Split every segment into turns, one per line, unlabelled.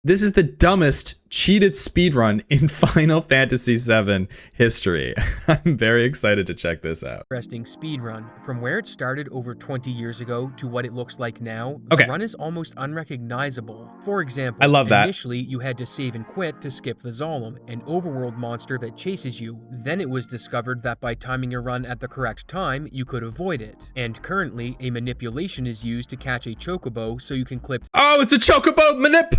This is the dumbest cheated speedrun in Final Fantasy VII history. I'm very excited to check this out.
Interesting speedrun. From where it started over 20 years ago to what it looks like now,
Okay.
the run is almost unrecognizable. For example,
I love that.
initially you had to save and quit to skip the Zolom, an overworld monster that chases you. Then it was discovered that by timing your run at the correct time, you could avoid it. And currently, a manipulation is used to catch a chocobo so you can clip.
Oh, it's a chocobo manip!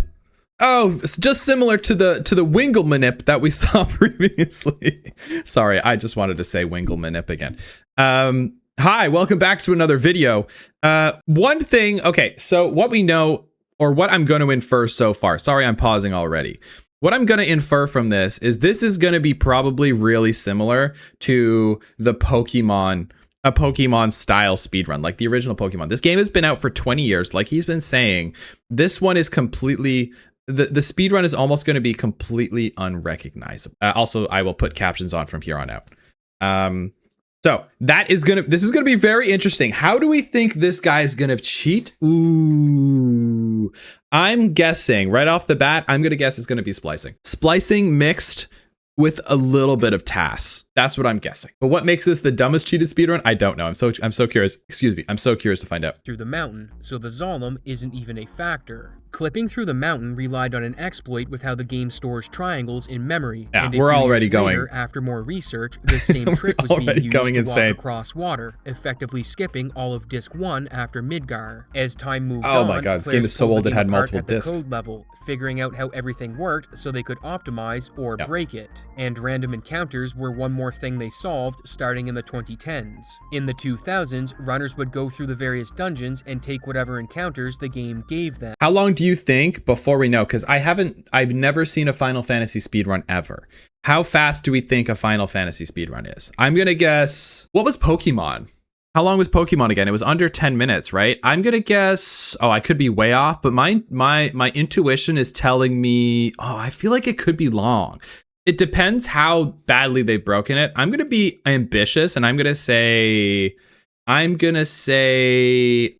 Oh, it's just similar to the Wingle manip that we saw previously. Sorry, I just wanted to say Wingle manip again. Hi, welcome back to another video. One thing, okay, so what we know, or what I'm going to infer so far, sorry I'm pausing already. What I'm going to infer from this is going to be probably really similar to the Pokemon style speedrun, like the original Pokemon. This game has been out for 20 years, like he's been saying. This one is completely... The speedrun is almost going to be completely unrecognizable. Also, I will put captions on from here on out. So this is gonna be very interesting. How do we think this guy is gonna cheat? Ooh, I'm guessing right off the bat, I'm gonna guess it's gonna be splicing. Splicing mixed with a little bit of TAS. That's what I'm guessing. But what makes this the dumbest cheated speedrun? I don't know. I'm so curious. Excuse me. I'm so curious to find out.
Through the mountain, so the Zolom isn't even a factor. Clipping through the mountain relied on an exploit with how the game stores triangles in memory.
Yeah,
and
we're already going.
Later, after more research, this same trick was being used to walk across water, effectively skipping all of Disc 1 after Midgar. As time moved on,
oh my god, this game is so old it had multiple discs.
Code level, figuring out how everything worked so they could optimize or break it. And random encounters were one more thing they solved starting in the 2010s. In the 2000s, runners would go through the various dungeons and take whatever encounters the game gave them.
How long do you think before we know? Because I've never seen a Final Fantasy speedrun ever. How fast do we think a Final Fantasy speedrun is? I'm gonna guess, what was Pokemon? How long was Pokemon again? It was under 10 minutes, right? I'm gonna guess, oh, I could be way off, but my intuition is telling me, oh, I feel like it could be long. It depends how badly they've broken it. I'm gonna be ambitious and I'm gonna say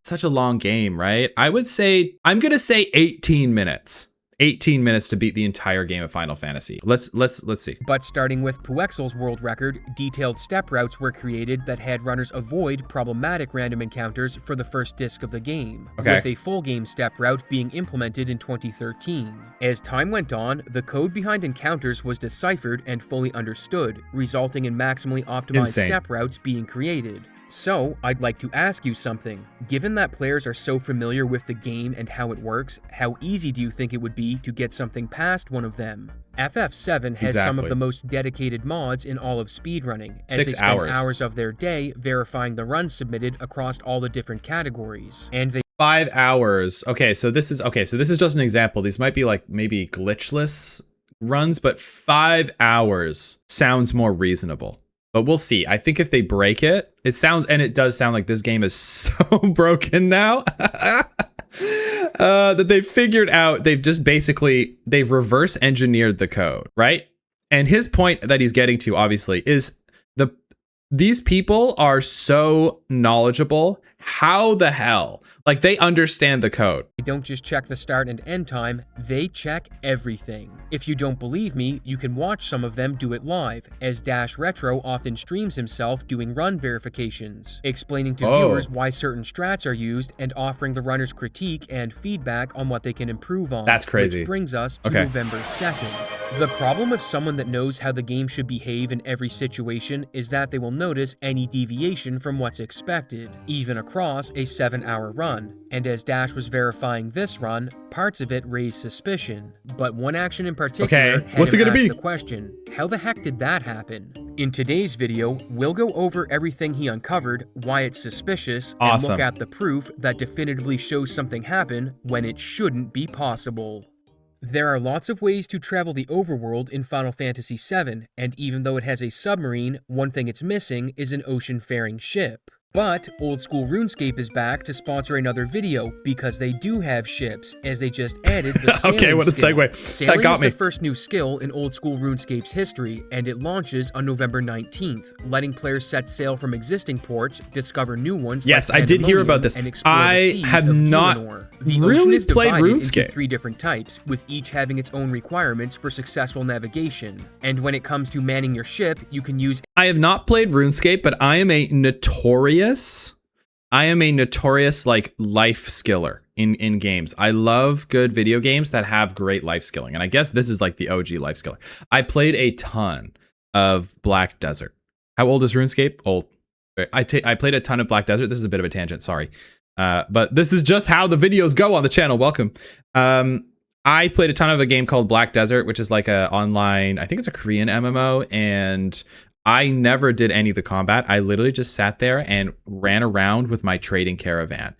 such a long game, right? I'm gonna say 18 minutes. 18 minutes to beat the entire game of Final Fantasy. Let's see.
But starting with Puexel's world record, detailed step routes were created that had runners avoid problematic random encounters for the first disc of the game, with a full game step route being implemented in 2013. As time went on, the code behind encounters was deciphered and fully understood, resulting in maximally optimized step routes being created. So, I'd like to ask you something. Given that players are so familiar with the game and how it works, how easy do you think it would be to get something past one of them? FF7 has some of the most dedicated mods in all of speedrunning, as they spend hours of their day verifying the runs submitted across all the different categories. And they
5 hours. Okay, so this is just an example. These might be like maybe glitchless runs, but 5 hours sounds more reasonable. But we'll see. I think if they break it, it does sound like this game is so broken now that they've figured out, they've reverse engineered the code, right? And his point that he's getting to, obviously, is these people are so knowledgeable. How the hell? Like, they understand the code.
They don't just check the start and end time, they check everything. If you don't believe me, you can watch some of them do it live, as Dash Retro often streams himself doing run verifications, explaining to viewers why certain strats are used and offering the runners critique and feedback on what they can improve on.
That's crazy.
Which brings us to November 2nd. The problem with someone that knows how the game should behave in every situation is that they will notice any deviation from what's expected, even across a 7-hour run. And as Dash was verifying this run, parts of it raised suspicion. But one action in particular had him ask the question, how the heck did that happen? In today's video, we'll go over everything he uncovered, why it's suspicious, and look at the proof that definitively shows something happened when it shouldn't be possible. There are lots of ways to travel the overworld in Final Fantasy VII, and even though it has a submarine, one thing it's missing is an ocean-faring ship. But Old School RuneScape is back to sponsor another video because they do have ships, as they just added the sailing
Okay, what a
skill.
segue.
Sailing
That got
is
me.
the first new skill in Old School RuneScape's history, and it launches on November 19th, letting players set sail from existing ports, discover new ones.
Yes,
like
I did hear
Pandemonium,
about this.
And explore
I
the seas
have
of
not
Keelanor. The
really
ocean is
played
divided
RuneScape.
into 3 different types, with each having its own requirements for successful navigation. And when it comes to manning your ship, you can use.
I have not played RuneScape, but I am a notorious like life skiller in games. I love good video games that have great life skilling. And I guess this is like the OG life skiller. I played a ton of Black Desert. How old is RuneScape? Old. I played a ton of Black Desert. This is a bit of a tangent, sorry. But this is just how the videos go on the channel. Welcome. I played a ton of a game called Black Desert, which is like a online, I think it's a Korean MMO, and I never did any of the combat. I literally just sat there and ran around with my trading caravan.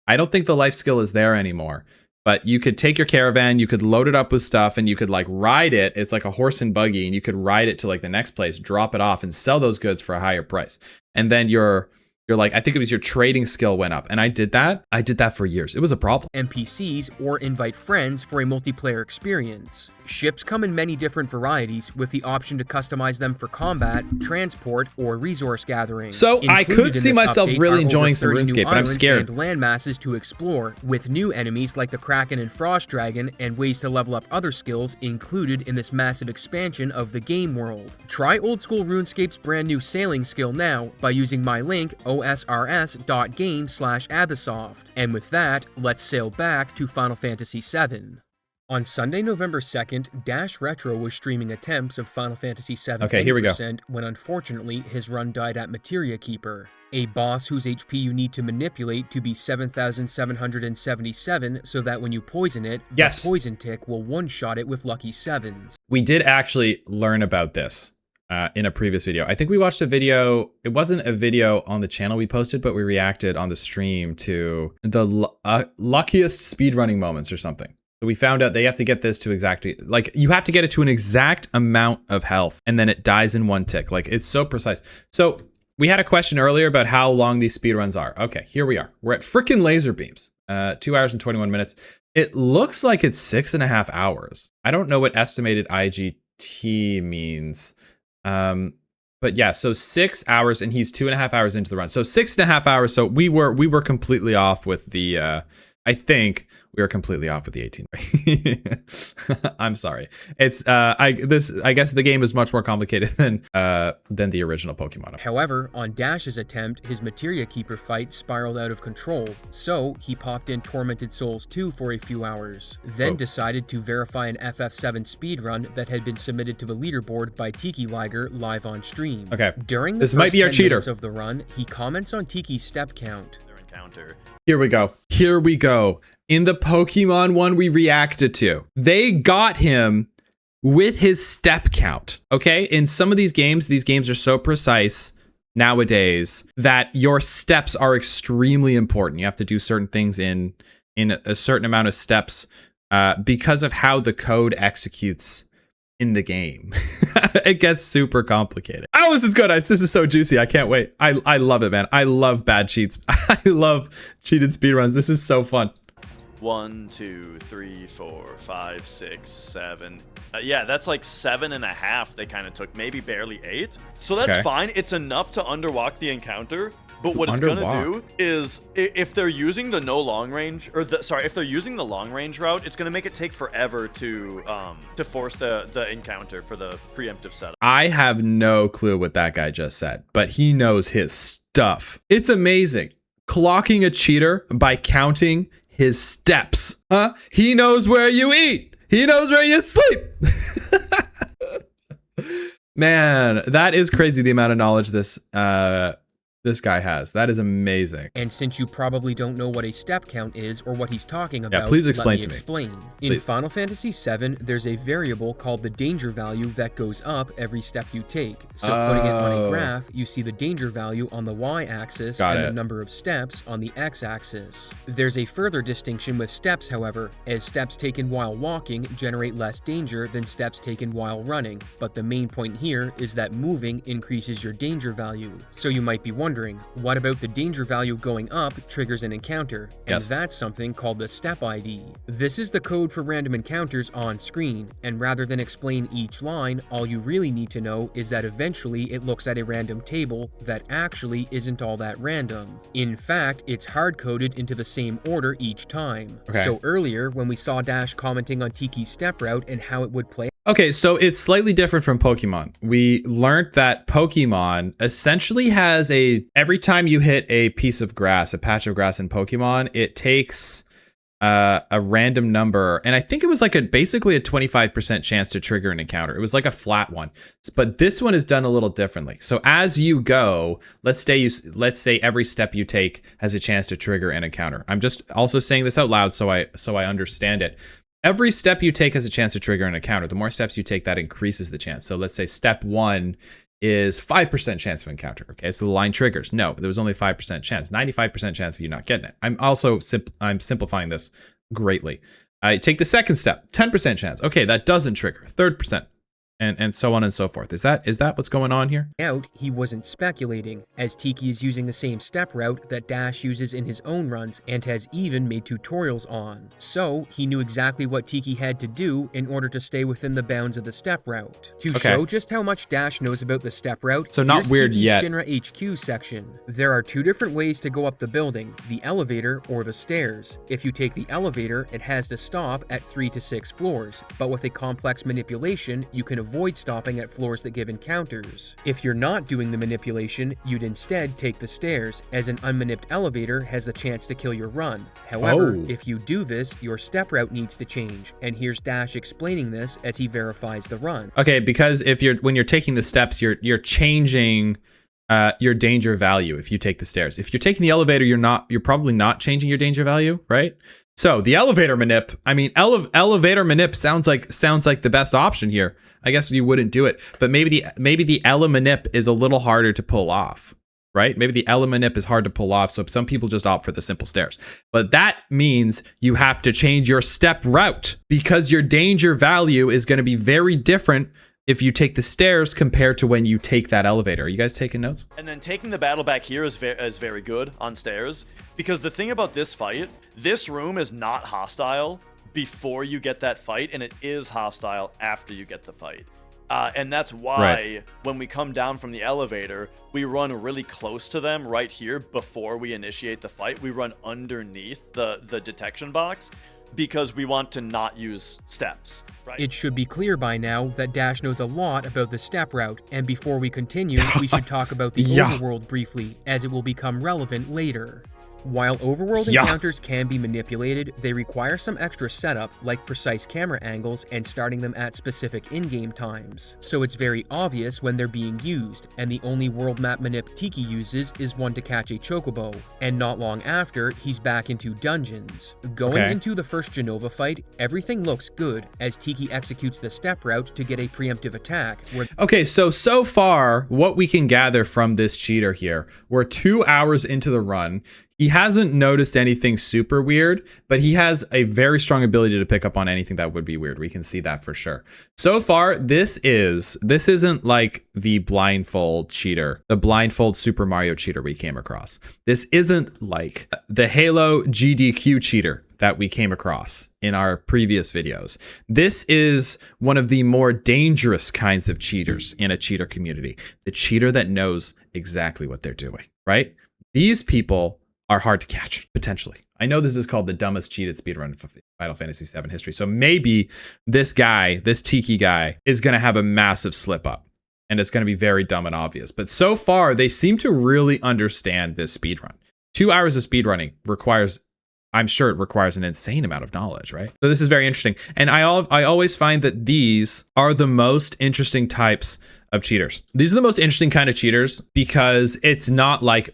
I don't think the life skill is there anymore, but you could take your caravan, you could load it up with stuff, and you could like ride it. It's like a horse and buggy, and you could ride it to like the next place, drop it off, and sell those goods for a higher price. And then you're like, I think it was your trading skill went up. And I did that for years. It was a problem.
NPCs or invite friends for a multiplayer experience. Ships come in many different varieties, with the option to customize them for combat, transport, or resource gathering.
So I could see myself really enjoying some RuneScape, but I'm scared.
And land masses to explore, with new enemies like the Kraken and Frost Dragon, and ways to level up other skills included in this massive expansion of the game world. Try Old School RuneScape's brand new sailing skill now by using my link osrs.game/Abysoft. And with that, let's sail back to Final Fantasy VII. On Sunday, November 2nd, Dash Retro was streaming attempts of Final Fantasy VII
Okay, here we go.
when unfortunately his run died at Materia Keeper, a boss whose HP you need to manipulate to be 7,777 so that when you poison it,
yes,
the poison tick will one-shot it with lucky 7s.
We did actually learn about this in a previous video. I think we watched a video. It wasn't a video on the channel we posted, but we reacted on the stream to the luckiest speedrunning moments or something. So we found out they have to get this to exactly, like, you have to get it to an exact amount of health, and then it dies in 1 tick. Like, it's so precise. So we had a question earlier about how long these speedruns are. Okay, here we are. We're at frickin' laser beams. 2 hours and 21 minutes. It looks like it's 6.5 hours. I don't know what estimated IGT means. But yeah, so 6 hours, and he's 2.5 hours into the run. So 6.5 hours. So we were completely off with the, I think we were completely off with the 18. I'm sorry. It's I guess the game is much more complicated than the original Pokemon.
However, on Dash's attempt, his Materia Keeper fight spiraled out of control, so he popped in Tormented Souls 2 for a few hours, then decided to verify an FF7 speedrun that had been submitted to the leaderboard by Tiki Liger live on stream.
Okay.
During the
this
first
might be our
10
cheater
minutes of the run, he comments on Tiki's step count.
Here we go. Here we go. In the Pokemon one we reacted to, they got him with his step count. Okay. In some of these games are so precise nowadays that your steps are extremely important. You have to do certain things in a certain amount of steps because of how the code executes in the game. It gets super complicated. Oh, this is good. This is so juicy. I can't wait. I love it, man. I love bad cheats. I love cheated speedruns. This is so fun.
1, 2, 3, 4, 5, 6, 7. Yeah, that's like 7.5 they kind of took, maybe barely 8. So that's fine. It's enough to underwalk the encounter. But what it's gonna do is, if they're using the long range route, it's gonna make it take forever to force the encounter for the preemptive setup.
I have no clue what that guy just said, but he knows his stuff. It's amazing. Clocking a cheater by counting his steps. Huh? He knows where you eat. He knows where you sleep. Man, that is crazy, the amount of knowledge this guy has. That is amazing.
And since you probably don't know what a step count is or what he's talking about,
please explain
let me
to
explain.
me.
In Final Fantasy VII, there's a variable called the danger value that goes up every step you take. So putting it on a graph, you see the danger value on the y-axis and the number of steps on the x-axis. There's a further distinction with steps, however, as steps taken while walking generate less danger than steps taken while running. But the main point here is that moving increases your danger value. So you might be wondering, wondering, what about the danger value going up triggers an encounter? And
Yes.
that's something called the step ID. This is the code for random encounters on screen, and rather than explain each line, all you really need to know is that eventually it looks at a random table that actually isn't all that random. In fact, it's hard-coded into the same order each time.
Okay.
So earlier, when we saw Dash commenting on Tiki's step route and how it would play.
Okay, so it's slightly different from Pokemon. We learned that Pokemon essentially has every time you hit a piece of grass, a patch of grass in Pokemon, it takes a random number, and I think it was like basically a 25% chance to trigger an encounter. It was like a flat one, but this one is done a little differently. So as you go, let's say every step you take has a chance to trigger an encounter. I'm just also saying this out loud so I understand it. Every step you take has a chance to trigger an encounter. The more steps you take, that increases the chance. So let's say step 1 is 5% chance of encounter. Okay, so the line triggers. No, there was only 5% chance. 95% chance of you not getting it. I'm simplifying this greatly. I take the second step, 10% chance. Okay, that doesn't trigger. 3rd%. And so on and so forth. Is that what's going on here?
He wasn't speculating, as Tiki is using the same step route that Dash uses in his own runs and has even made tutorials on. So he knew exactly what Tiki had to do in order to stay within the bounds of the step route. To show just how much Dash knows about the step route,
so not weird
Tiki's
yet.
Shinra HQ section. There are 2 different ways to go up the building, the elevator or the stairs. If you take the elevator, it has to stop at 3 to 6 floors, but with a complex manipulation, you can avoid stopping at floors that give encounters. If you're not doing the manipulation, you'd instead take the stairs, as an unmanipped elevator has the chance to kill your run. However, if you do this, your step route needs to change, and here's Dash explaining this as he verifies the run.
Okay, because when you're taking the steps, you're changing your danger value if you take the stairs. If you're taking the elevator, you're probably not changing your danger value, right? So the elevator manip, I mean, elevator manip sounds like the best option here. I guess you wouldn't do it, but maybe the ele manip is a little harder to pull off, right? Maybe the ele manip is hard to pull off, so some people just opt for the simple stairs. But that means you have to change your step route, because your danger value is going to be very different if you take the stairs compared to when you take that elevator. Are you guys taking notes?
And then taking the battle back here is very good on stairs, because the thing about this fight, this room is not hostile before you get that fight, and it is hostile after you get the fight. And that's why when we come down from the elevator, we run really close to them right here before we initiate the fight. We run underneath the detection box, because we want to not use steps, right?
It should be clear by now that Dash knows a lot about the step route, and before we continue, we should talk about the Overworld briefly, as it will become relevant later. While Overworld encounters can be manipulated, they require some extra setup, like precise camera angles and starting them at specific in-game times. So it's very obvious when they're being used, and the only world map manip Tiki uses is one to catch a chocobo, and not long after, he's back into dungeons. Going into the first Genova fight, everything looks good, as Tiki executes the step route to get a preemptive attack.
Okay, so far, what we can gather from this cheater here, we're 2 hours into the run. He hasn't noticed anything super weird, but he has a very strong ability to pick up on anything that would be weird. We can see that for sure. So far, this isn't like the blindfold cheater, the blindfold Super Mario cheater we came across. This isn't like the Halo GDQ cheater that we came across in our previous videos. This is one of the more dangerous kinds of cheaters in a cheater community. The cheater that knows exactly what they're doing, right? These people are hard to catch, potentially. I know this is called the dumbest cheated speedrun of Final Fantasy VII history, so maybe this guy, this Tiki guy, is going to have a massive slip up, and it's going to be very dumb and obvious. But so far, they seem to really understand this speedrun. 2 hours of speedrunning requires, I'm sure it requires an insane amount of knowledge, right? So this is very interesting. And I always find that these are the most interesting types of cheaters. These are the most interesting kind of cheaters, because it's not like,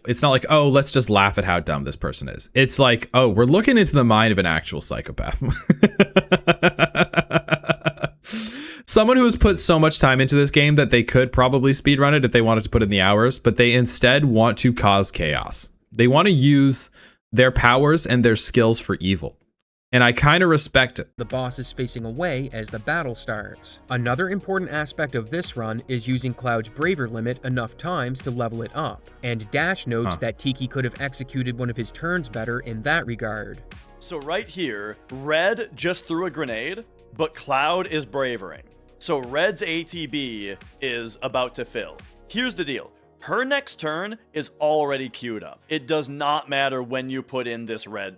oh, let's just laugh at how dumb this person is. It's like, oh, we're looking into the mind of an actual psychopath. Someone who has put so much time into this game that they could probably speedrun it if they wanted to put in the hours, but they instead want to cause chaos. They want to use their powers and their skills for evil. and I kind of respect it.
The boss is facing away as the battle starts. Another important aspect of this run is using Cloud's Braver limit enough times to level it up, and Dash notes that Tiki could have executed one of his turns better in that regard.
So right here, Red just threw a grenade, but Cloud is bravering. So Red's ATB is about to fill. Here's the deal. Her next turn is already queued up. It does not matter when you put in this red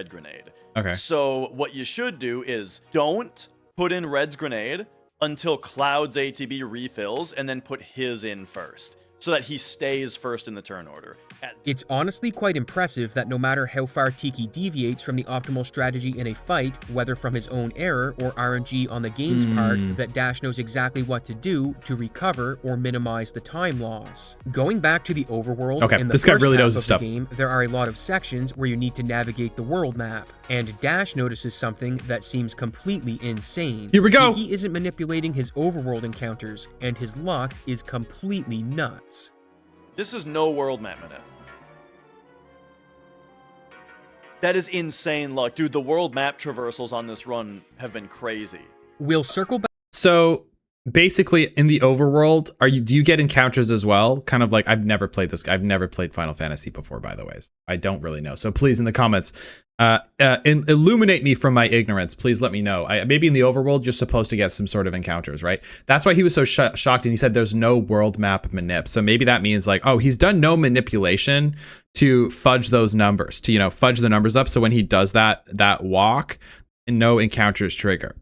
grenade.
Okay.
So what you should do is don't put in Red's grenade until Cloud's ATB refills, and then put his in first, so that he stays first in the turn order.
It's honestly quite impressive that no matter how far Tiki deviates from the optimal strategy in a fight, whether from his own error or RNG on the game's part, that Dash knows exactly what to do to recover or minimize the time loss. Going back to the overworld, in the
this guy
first
really
half
knows
of
his
the
stuff.
game, there are a lot of sections where you need to navigate the world map, and Dash notices something that seems completely insane.
Here we go!
Tiki isn't manipulating his overworld encounters, and his luck is completely nuts.
This is no world map minute. That is insane luck. Dude, the world map traversals on this run have been crazy.
We'll circle back.
So basically in the overworld, do you get encounters as well? Kind of like, I've never played this. I've never played Final Fantasy before, by the way. I don't really know. So please, in the comments, illuminate me from my ignorance. Please let me know. Maybe in the overworld, you're supposed to get some sort of encounters, right? That's why he was so shocked, and he said there's no world map manip. So maybe that means like, oh, he's done no manipulation to fudge those numbers, to, you know, fudge the numbers up. So when he does that walk, no encounters trigger.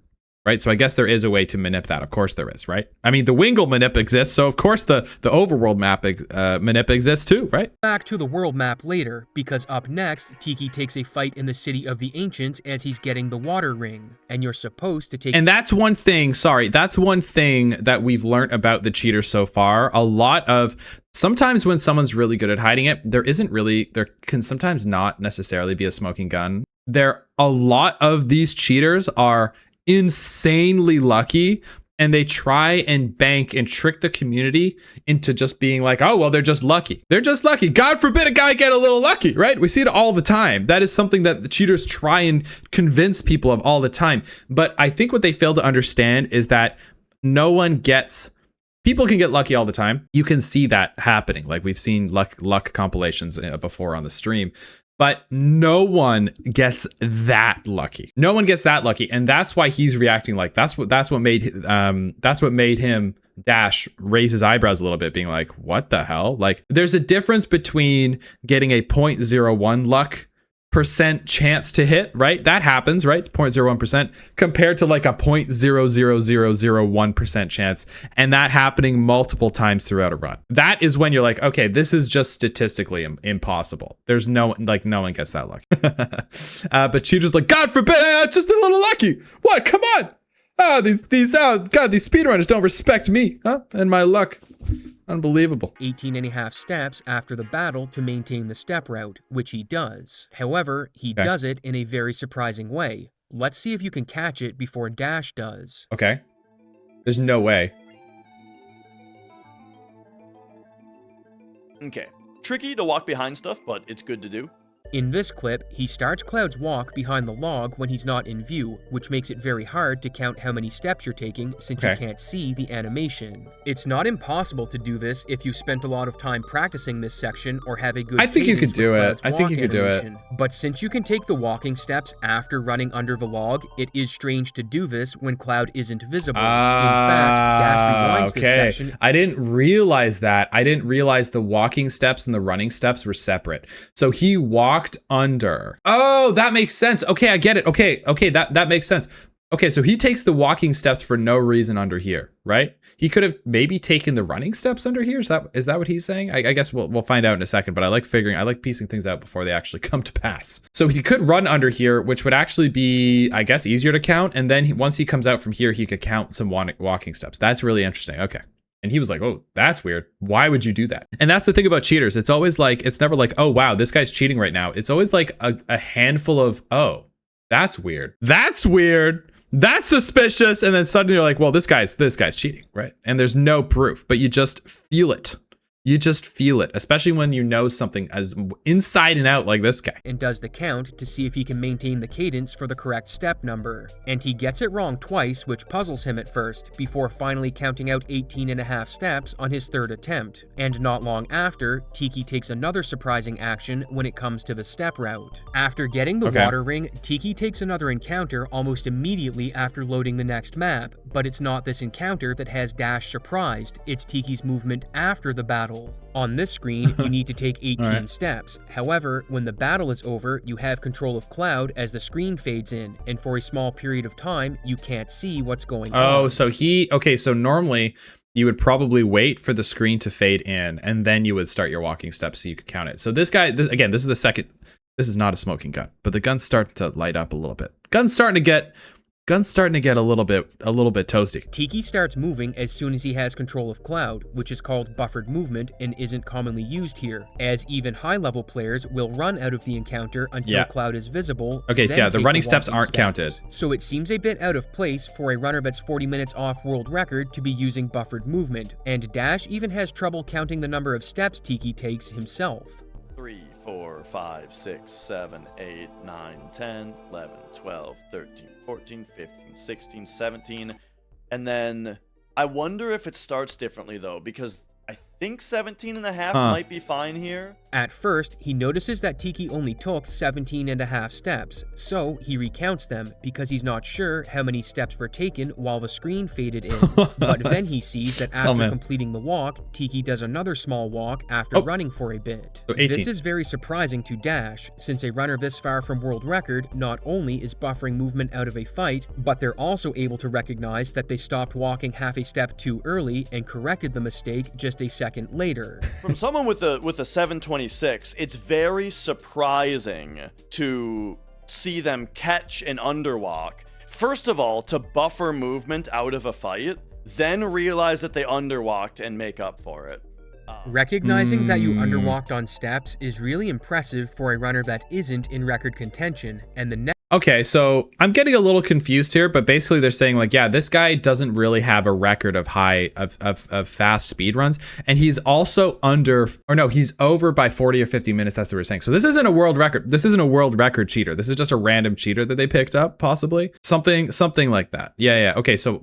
Right, so I guess there is a way to manip that. Of course there is, right? I mean, the Wingle manip exists, so of course the overworld map manip exists too, right?
Back to the world map later, because up next, Tiki takes a fight in the City of the Ancients as he's getting the water ring, and you're supposed to take...
And that's one thing, that's one thing that we've learned about the cheaters so far. A lot of... Sometimes when someone's really good at hiding it, there can sometimes not necessarily be a smoking gun. A lot of these cheaters are insanely lucky, and they try and bank and trick the community into just being like, oh, well, they're just lucky. They're just lucky. God forbid a guy get a little lucky, right? We see it all the time. That is something that the cheaters try and convince people of all the time. But I think what they fail to understand is that people can get lucky all the time. You can see that happening. Like we've seen luck compilations before on the stream. But no one gets that lucky. No one gets that lucky, and that's why he's reacting like that's what made him Dash raise his eyebrows a little bit, being like, "What the hell?" Like, there's a difference between getting a 0.01 luck percent chance to hit, right? That happens, right? It's 0.01% compared to like a 0.00001% chance, and that happening multiple times throughout a run. That is when you're like, okay, this is just statistically impossible. There's no one gets that lucky. But cheaters like, God forbid, just a little lucky. What? Come on. These speedrunners don't respect me, huh? And my luck. Unbelievable.
18.5 steps after the battle to maintain the step route, which he does. However, he does it in a very surprising way. Let's see if you can catch it before Dash does.
Okay. There's no way.
Okay. Tricky to walk behind stuff, but it's good to do.
In this clip, he starts Cloud's walk behind the log when he's not in view, which makes it very hard to count how many steps you're taking since you can't see the animation. It's not impossible to do this if you spent a lot of time practicing this section or have a good
I think you could do it. I think you could do it.
But since you can take the walking steps after running under the log, it is strange to do this when Cloud isn't visible. In fact, Dash rewinds this section.
I didn't realize that. I didn't realize the walking steps and the running steps were separate. So he walked under. Oh, that makes sense. Okay, I get it. Okay, that makes sense. Okay, so he takes the walking steps for no reason under here, right? He could have maybe taken the running steps under here. Is that what he's saying? I guess we'll find out in a second, but I like piecing things out before they actually come to pass. So he could run under here, which would actually be, I guess, easier to count. And then once he comes out from here, he could count some walking steps. That's really interesting. Okay. And he was like, oh, that's weird. Why would you do that? And that's the thing about cheaters. It's always like, it's never like, oh, wow, this guy's cheating right now. It's always like a handful of, oh, that's weird. That's weird. That's suspicious. And then suddenly you're like, well, this guy's cheating, right? And there's no proof, but you just feel it. You just feel it, especially when you know something as inside and out like this guy.
And does the count to see if he can maintain the cadence for the correct step number. And he gets it wrong twice, which puzzles him at first, before finally counting out 18.5 steps on his third attempt. And not long after, Tiki takes another surprising action when it comes to the step route. After getting the water ring, Tiki takes another encounter almost immediately after loading the next map, but it's not this encounter that has Dash surprised, it's Tiki's movement after the battle. On this screen, you need to take 18 steps. However, when the battle is over, you have control of Cloud as the screen fades in, and for a small period of time, you can't see what's going on.
Oh, so so normally you would probably wait for the screen to fade in, and then you would start your walking steps so you could count it. So this guy, this is not a smoking gun, but the gun's starting to light up a little bit. Gun's starting to get a little bit toasty.
Tiki starts moving as soon as he has control of Cloud, which is called buffered movement and isn't commonly used here, as even high-level players will run out of the encounter until Cloud is visible.
Okay, so the running steps aren't counted.
So it seems a bit out of place for a runner that's 40 minutes off world record to be using buffered movement, and Dash even has trouble counting the number of steps Tiki takes himself.
3, 4, 5, 6, 7, 8, 9, 10, 11, 12, 13, 14, 15, 16, 17. And then I wonder if it starts differently, though, because I think 17.5 might be fine here.
At first, he notices that Tiki only took 17.5 steps, so he recounts them because he's not sure how many steps were taken while the screen faded in. But then he sees that after completing the walk, Tiki does another small walk after running for a bit.
So 18.
This is very surprising to Dash, since a runner this far from world record not only is buffering movement out of a fight, but they're also able to recognize that they stopped walking half a step too early and corrected the mistake just a second later.
From someone with a 726, it's very surprising to see them catch an underwalk. First of all, to buffer movement out of a fight, then realize that they underwalked and make up for it.
Recognizing that you underwalked on steps is really impressive for a runner that isn't in record contention, and the next
Okay, so I'm getting a little confused here, but basically they're saying like, yeah, this guy doesn't really have a record of fast speed runs, and he's also he's over by 40 or 50 minutes. That's what we're saying. So this isn't a world record. This isn't a world record cheater. This is just a random cheater that they picked up, possibly something like that. Yeah. Okay. So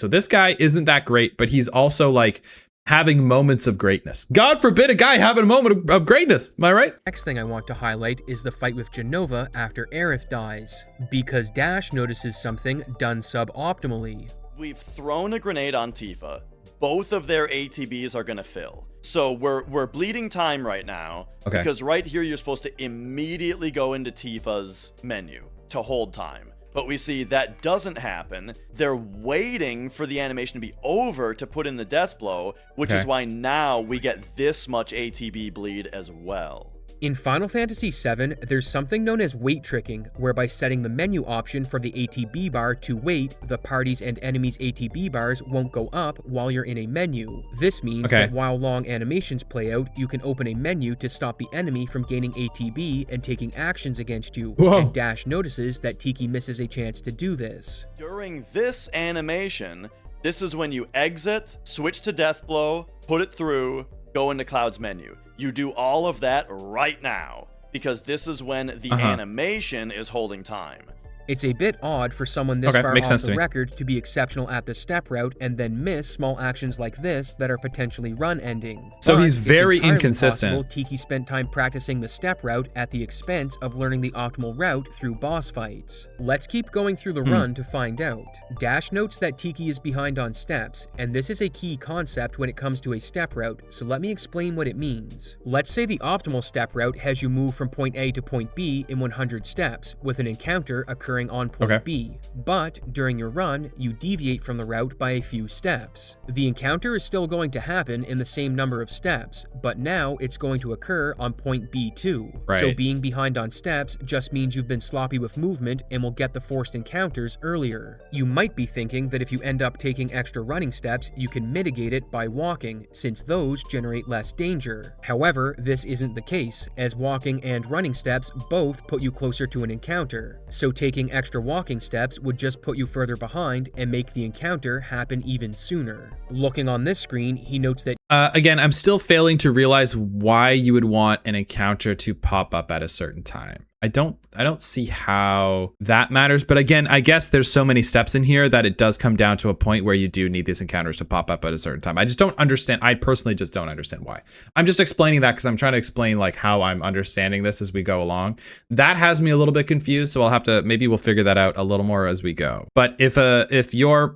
this guy isn't that great, but he's also like having moments of greatness. God forbid a guy having a moment of greatness. Am I right?
Next thing I want to highlight is the fight with Genova after Aerith dies, because Dash notices something done suboptimally.
We've thrown a grenade on Tifa. Both of their ATBs are gonna fill. So we're bleeding time right now, because right here you're supposed to immediately go into Tifa's menu to hold time. But we see that doesn't happen. They're waiting for the animation to be over to put in the death blow, which is why now we get this much ATB bleed as well.
In Final Fantasy VII, there's something known as wait tricking, whereby setting the menu option for the ATB bar to wait, the party's and enemies' ATB bars won't go up while you're in a menu. This means that while long animations play out, you can open a menu to stop the enemy from gaining ATB and taking actions against you. And Dash notices that Tiki misses a chance to do this.
During this animation, this is when you exit, switch to death blow, put it through, go into Cloud's menu. You do all of that right now, because this is when the animation is holding time.
It's a bit odd for someone this far off the record to be exceptional at the step route and then miss small actions like this that are potentially run-ending.
So he's very inconsistent.
Tiki spent time practicing the step route at the expense of learning the optimal route through boss fights. Let's keep going through the run to find out. Dash notes that Tiki is behind on steps, and this is a key concept when it comes to a step route, so let me explain what it means. Let's say the optimal step route has you move from point A to point B in 100 steps, with an encounter occurring on point B, but during your run, you deviate from the route by a few steps. The encounter is still going to happen in the same number of steps, but now it's going to occur on point B2. So being behind on steps just means you've been sloppy with movement and will get the forced encounters earlier. You might be thinking that if you end up taking extra running steps, you can mitigate it by walking, since those generate less danger. However, this isn't the case, as walking and running steps both put you closer to an encounter, so taking extra walking steps would just put you further behind and make the encounter happen even sooner. Looking on this screen, he notes that
Again, I'm still failing to realize why you would want an encounter to pop up at a certain time. I don't see how that matters, but again, I guess there's so many steps in here that it does come down to a point where you do need these encounters to pop up at a certain time. I just don't understand. I personally just don't understand why. I'm just explaining that because I'm trying to explain like how I'm understanding this as we go along. That has me a little bit confused, so I'll have to, maybe we'll figure that out a little more as we go. But if your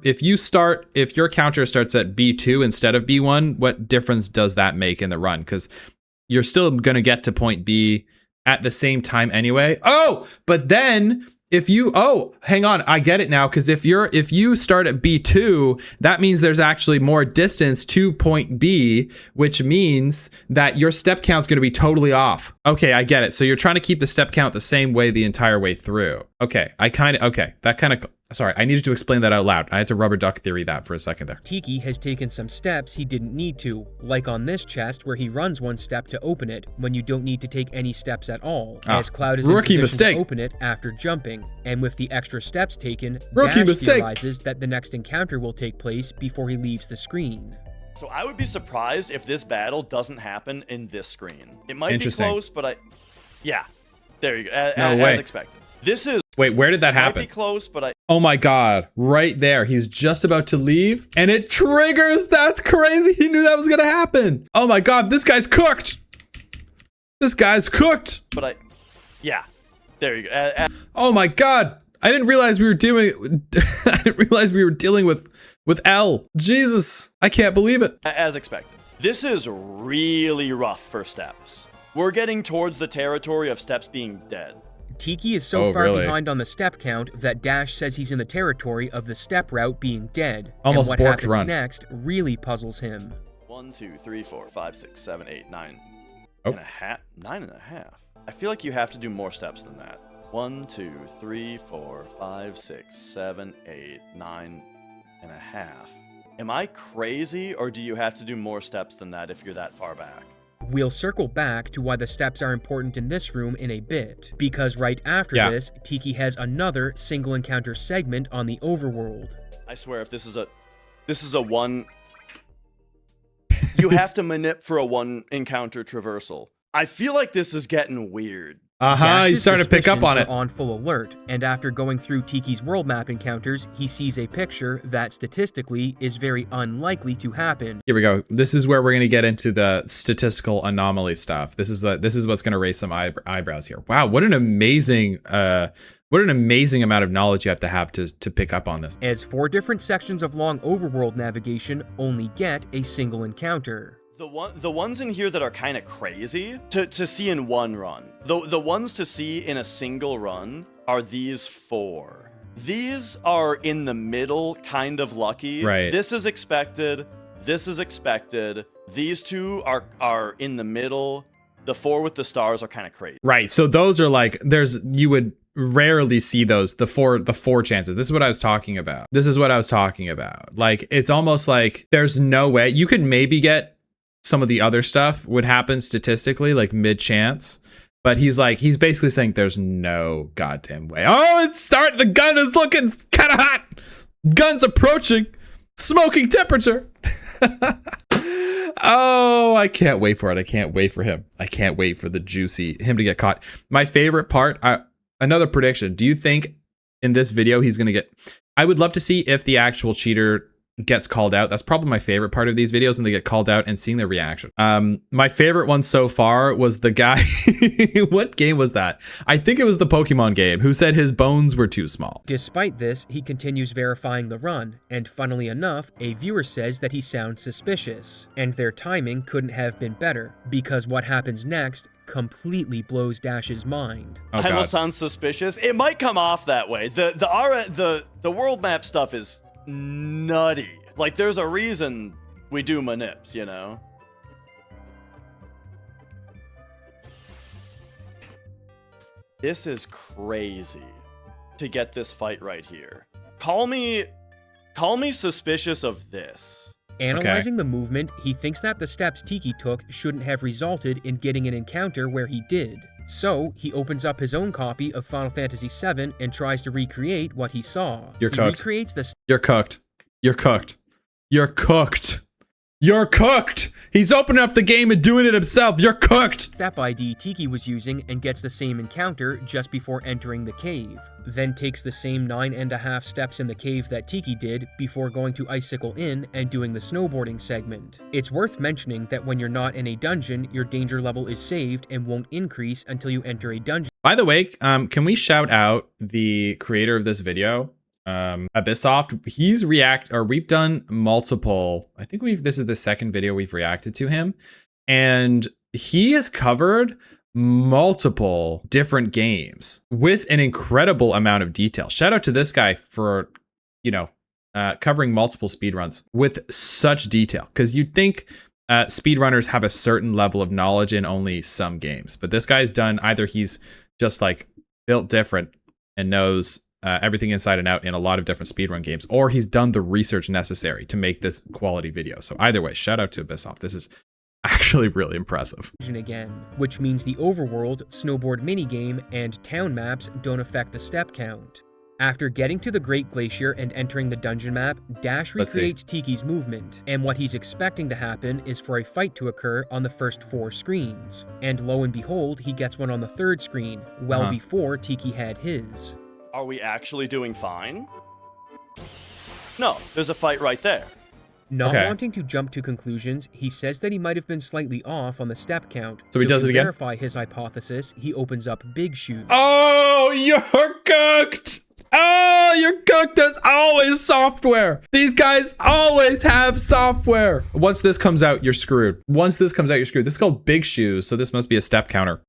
counter starts at B2 instead of B1, what difference does that make in the run? Because you're still going to get to point B at the same time anyway. Oh, but then hang on, I get it now, because if you start at B2, that means there's actually more distance to point B, which means that your step count's going to be totally off. Okay, I get it. So you're trying to keep the step count the same way the entire way through. Okay, sorry, I needed to explain that out loud. I had to rubber duck theory that for a second there.
Tiki has taken some steps he didn't need to, like on this chest where he runs one step to open it when you don't need to take any steps at all, as Cloud is in position to open it after jumping, and with the extra steps taken, Dash realizes that the next encounter will take place before he leaves the screen.
So I would be surprised if this battle doesn't happen in this screen. It might be close, but yeah, there you go, as expected. This is...
Wait, where did that happen?
Might be close, but
Oh my god, right there. He's just about to leave, and it triggers. That's crazy. He knew that was gonna happen. Oh my god, this guy's cooked. This guy's cooked.
But yeah, there you go.
Oh my god, I didn't realize we were dealing. I didn't realize we were dealing with L. Jesus, I can't believe it.
As expected. This is really rough for steps. We're getting towards the territory of steps being dead.
Tiki is so far behind on the step count that Dash says he's in the territory of the step route being dead.
Almost
and what happens next really puzzles him.
1, 2, 3, 4, 5, 6, 7, 8, 9
and
a half. 9 and a half. I feel like you have to do more steps than that. 1, 2, 3, 4, 5, 6, 7, 8, 9 and a half. Am I crazy, or do you have to do more steps than that if you're that far back?
We'll circle back to why the steps are important in this room in a bit, because right after this, Tiki has another single encounter segment on the Overworld.
I swear, if this is a one, you have to manip for a one encounter traversal. I feel like this is getting weird.
He's starting to pick up on it.
On full alert, and after going through Tiki's world map encounters, he sees a picture that statistically is very unlikely to happen.
Here we go. This is where we're going to get into the statistical anomaly stuff. This is what's going to raise some eyebrows here. Wow, what an amazing amount of knowledge you have to pick up on this.
As 4 different sections of long overworld navigation only get a single encounter.
The ones in here that are kind of crazy to see in one run. The ones to see in a single run are these 4. These are in the middle, kind of lucky.
Right.
This is expected. This is expected. These 2 are in the middle. The 4 with the stars are kind of crazy.
Right. So those are like, you would rarely see those, the four chances. This is what I was talking about. Like, it's almost like there's no way you could maybe get some of the other stuff would happen statistically, like mid-chance, but he's basically saying there's no goddamn way. Oh, the gun is looking kind of hot. Gun's approaching smoking temperature. Oh, I can't wait for it. I can't wait for him. I can't wait for him to get caught. My favorite part, another prediction. Do you think in this video he's going to get, I would love to see if the actual cheater gets called out. That's probably my favorite part of these videos, when they get called out and seeing their reaction. My favorite one so far was the guy, what game was that? I think it was the Pokemon game, who said his bones were too small.
Despite this, he continues verifying the run, and funnily enough, a viewer says that he sounds suspicious, and their timing couldn't have been better, because what happens next completely blows Dash's mind.
Oh,
I almost sound suspicious. It might come off that way. The world map stuff is nutty. Like, there's a reason we do manips, you know? This is crazy to get this fight right here. Call me suspicious of this.
Analyzing the movement, he thinks that the steps Tiki took shouldn't have resulted in getting an encounter where he did. So, he opens up his own copy of Final Fantasy VII and tries to recreate what he saw.
You're cooked.
Recreates the...
You're cooked. You're cooked. You're cooked. You're cooked. He's opening up the game and doing it himself. You're cooked.
Step ID Tiki was using and gets the same encounter just before entering the cave. Then takes the same 9.5 steps in the cave that Tiki did before going to Icicle Inn and doing the snowboarding segment. It's worth mentioning that when you're not in a dungeon, your danger level is saved and won't increase until you enter a dungeon.
By the way, can we shout out the creator of this video? Abyssoft, we've done multiple, I think this is the second video we've reacted to him, and he has covered multiple different games with an incredible amount of detail. Shout out to this guy for, covering multiple speedruns with such detail, because you'd think speedrunners have a certain level of knowledge in only some games, but this guy's done, either he's just like built different and knows everything inside and out in a lot of different speedrun games, or he's done the research necessary to make this quality video. So either way, shout out to Abyssoft. This is actually really impressive.
Again, which means the Overworld, snowboard minigame, and town maps don't affect the step count. After getting to the Great Glacier and entering the dungeon map, Dash recreates Tiki's movement, and what he's expecting to happen is for a fight to occur on the first 4 screens. And lo and behold, he gets one on the 3rd screen, well before Tiki had his.
Are we actually doing fine? No, there's a fight right there.
Not wanting to jump to conclusions, he says that he might have been slightly off on the step count.
So he does it again?
To verify his hypothesis, he opens up Big Shoes.
Oh, you're cooked! Oh, you're cooked. There's always software. These guys always have software. Once this comes out, you're screwed. This is called Big Shoes, so this must be a step counter.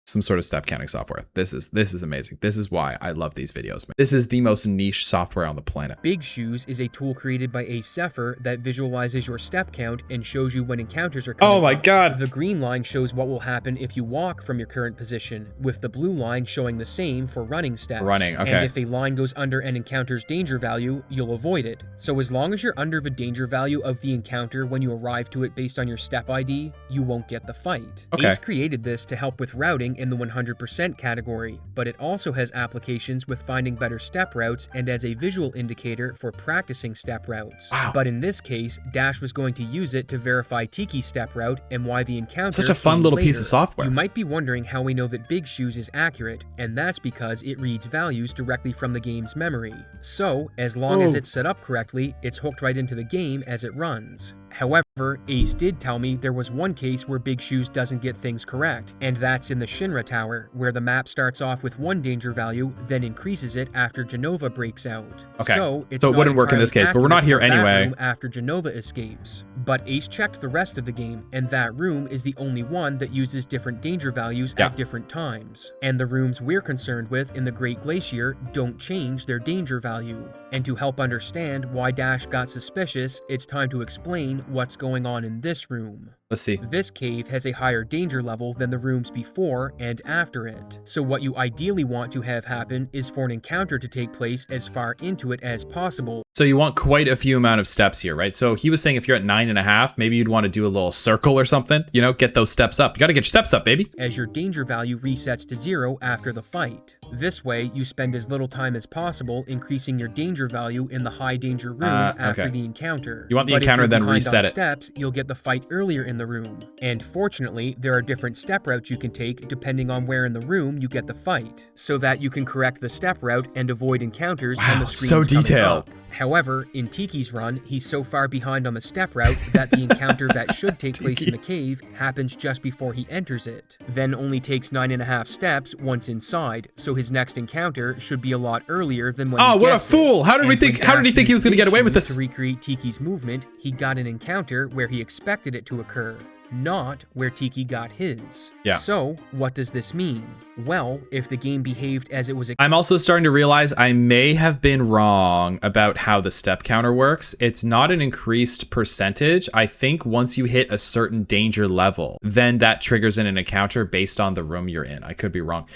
Some sort of step counting software. This is amazing. This is why I love these videos, man. This is the most niche software on the planet.
Big Shoes is a tool created by a Cepher that visualizes your step count and shows you when encounters are coming.
Oh my god.
The green line shows what will happen if you walk from your current position, with the blue line showing the same for running steps.
Okay.
And if a line goes under an encounter's danger value, you'll avoid it. So as long as you're under the danger value of the encounter when you arrive to it based on your step ID, you won't get the fight. Ace created this to help with routing in the 100% category, but it also has applications with finding better step routes and as a visual indicator for practicing step routes.
Wow.
But in this case, Dash was going to use it to verify Tiki's step route and why the encounter.
Such a fun little piece of software.
You might be wondering how we know that Big Shoes is accurate, and that's because it reads values directly from the game's memory. So, as long as it's set up correctly, it's hooked right into the game as it runs. However, Ace did tell me there was one case where Big Shoes doesn't get things correct, and that's in the Shinra Tower, where the map starts off with one danger value, then increases it after Genova breaks out. So it
wouldn't work in this case, but we're not here anyway.
After Genova escapes. But Ace checked the rest of the game, and that room is the only one that uses different danger values at different times. And the rooms we're concerned with in the Great Glacier don't change their danger value. And to help understand why Dash got suspicious, it's time to explain what's going on in this room.
Let's see.
This cave has a higher danger level than the rooms before and after it. So what you ideally want to have happen is for an encounter to take place as far into it as possible.
So you want quite a few amount of steps here, right? So he was saying if you're at 9.5, maybe you'd want to do a little circle or something, get those steps up. You got to get your steps up, baby.
As your danger value resets to 0 after the fight. This way, you spend as little time as possible increasing your danger value in the high danger room after the encounter.
You want the encounter then reset it.
Steps, you'll get the fight earlier in the room. And fortunately, there are different step routes you can take depending on where in the room you get the fight, so that you can correct the step route and avoid encounters on the screens
so detailed.
However, in Tiki's run, he's so far behind on the step route that the encounter that should take place in the cave happens just before he enters it, then only takes 9.5 steps once inside, so his next encounter should be a lot earlier than when he gets
what a fool! How did he think he was going to get away with this?
To recreate Tiki's movement, he got an encounter where he expected it to occur, not where Tiki got his. So, what does this mean? Well, if the game behaved as it was...
I'm also starting to realize I may have been wrong about how the step counter works. It's not an increased percentage. I think once you hit a certain danger level, then that triggers in an encounter based on the room you're in. I could be wrong.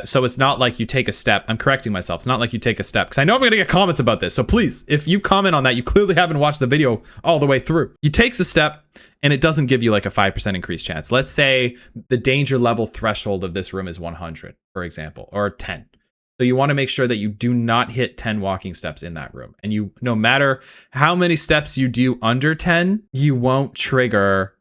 So it's not like you take a step. I'm correcting myself. It's not like you take a step, because I know I'm going to get comments about this. So please, if you comment on that, you clearly haven't watched the video all the way through. He takes a step, and it doesn't give you like a 5% increased chance. Let's say the danger level threshold of this room is 100, for example, or 10. So you want to make sure that you do not hit 10 walking steps in that room. And you, no matter how many steps you do under 10, you won't trigger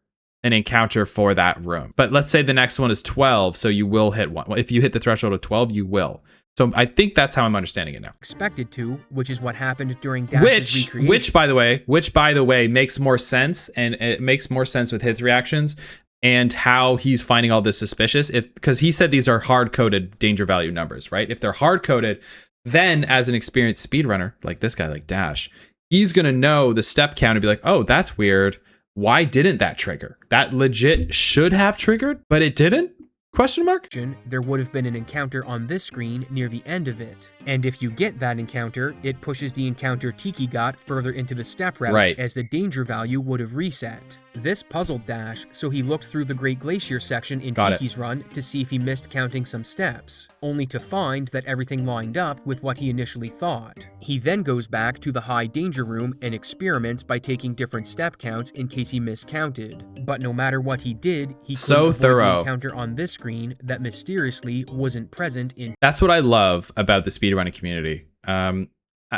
an encounter for that room. But let's say the next one is 12, so you will hit one. Well, if you hit the threshold of 12, you will. So I think that's how I'm understanding it now.
Expected to, which is what happened during Dash's recreation.
Which by the way makes more sense, and it makes more sense with his reactions and how he's finding all this suspicious. Because he said these are hard-coded danger value numbers, right? If they're hard-coded, then as an experienced speedrunner like this guy, like Dash, he's gonna know the step count and be like, oh, that's weird. Why didn't that trigger? That legit should have triggered, but it didn't? Question mark?
There would have been an encounter on this screen near the end of it. And if you get that encounter, it pushes the encounter Tiki got further into the step route, as the danger value would have reset. This puzzled Dash, so he looked through the Great Glacier section in Tiki's run to see if he missed counting some steps, only to find that everything lined up with what he initially thought. He then goes back to the high danger room and experiments by taking different step counts in case he miscounted. But no matter what he did, he couldn't avoid the encounter on this screen that mysteriously wasn't present in.
That's what I love about the speedrunning community.